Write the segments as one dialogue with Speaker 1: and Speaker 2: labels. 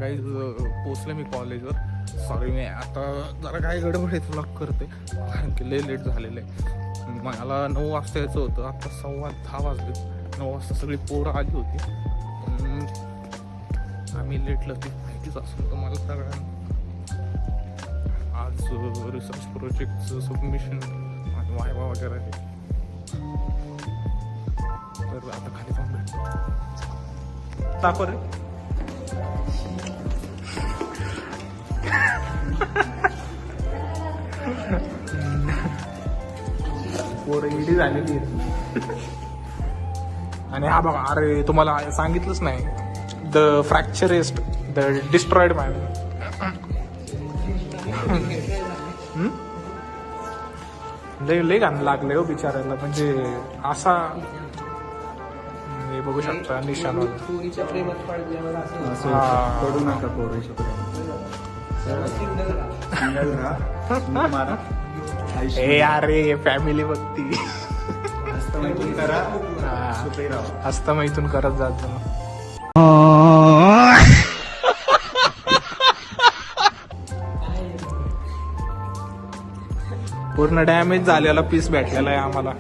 Speaker 1: काही पोचले मी कॉलेजवर. सॉरी मी आता जरा काय गडबड आहे व्लॉग करते कारण की लय लेट झालेलं आहे. मला 9 वाजता यायचं होतं, आता 10:15 वाजले. 9 वाजता सगळी पोरं आली होती पण आम्ही लेटलं ते माहितीच असेल तुम्हाला सगळ्यांना. आज रिसर्च प्रोजेक्टचं सबमिशन आणि वायवा वगैरे आहे. तर आता खाली जाऊन भेटतो. दाखव रे. पोरं इडी झालेली आहे. आणि हा बघा, अरे तुम्हाला सांगितलंच नाही, द फ्रॅक्चरिस्ट, द डिस्ट्रॉइड मॅन. लय घाण लागले हो बिचारायला. म्हणजे असा हे बघू शकता निशाण.
Speaker 2: पडू नका पोरीच्या
Speaker 1: ए अरे फॅमिली बघती. हस्तमैथून करत जात ना. पूर्ण डॅमेज झालेला पीस भेटलेला आहे आम्हाला.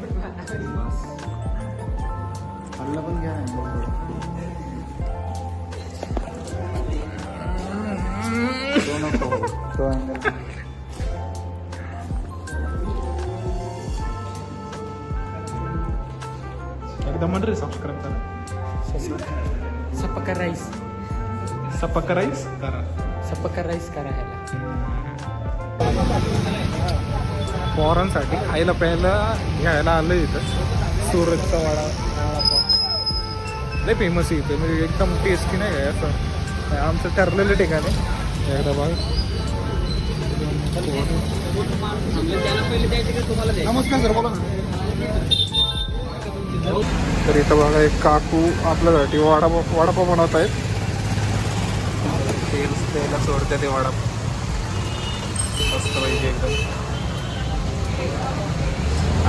Speaker 1: एकदम मन रे सबस्क्राईब करा.
Speaker 3: सपकर राईस
Speaker 1: करा.
Speaker 3: सपकर राईस करा ह्याला.
Speaker 1: पोरांसाठी खायला प्यायला घ्यायला आलं इथं. सुरतचा वडापाव लय फेमस आहे इथे, म्हणजे एकदम टेस्टी नाही काय असं. आमचं ठरलेलं ठिकाण आहे. एकदा बघ.
Speaker 2: नमस्कार सर, बोला.
Speaker 1: तर इथं बघा एक काकू आपल्यासाठी वडापाव बनवत आहेत. तेल द्यायला सोडते ते वडापाव मस्त पाहिजे एकदम.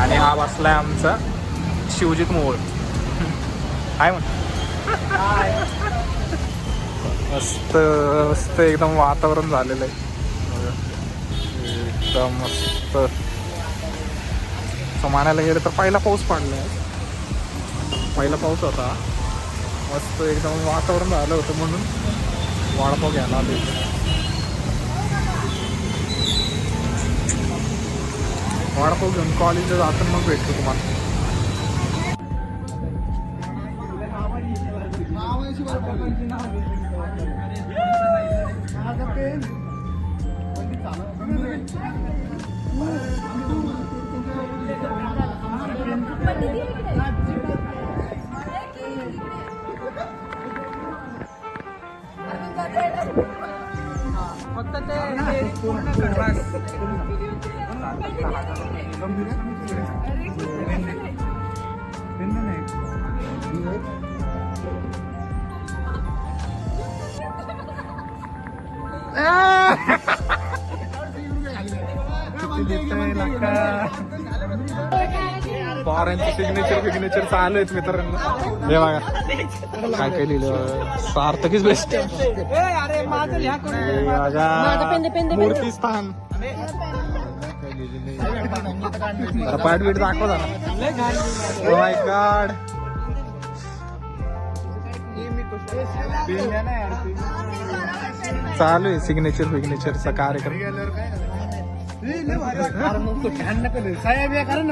Speaker 1: आणि हा बसलाय आमचा शिवजित मोहोळ. काय म्हण मस्त मस्त एकदम वातावरण झालेलं आहे एकदम मस्त. म्हणायला गेलं तर पहिला पाऊस पडलाय. पहिला पाऊस होता मस्त एकदम वातावरण झालं होतं म्हणून वडापाव घ्यायला आलो. वडापाव घेऊन कॉलेजला जाताना मग भेटतो तुम्हाला.
Speaker 3: फक्त ते पूर्ण खडरास.
Speaker 1: फॉरेनचे सिग्नेचर चालू आहेत मित्रांनो. हे बघा काय काय लिहिलं. सार्थकीच बेस्ट. मूर्ती स्थान. पाठबीट दाखव जरा. Oh my God. चालू आहे सिग्नेचरचा कार्यक्रम.
Speaker 2: साहेब या कारण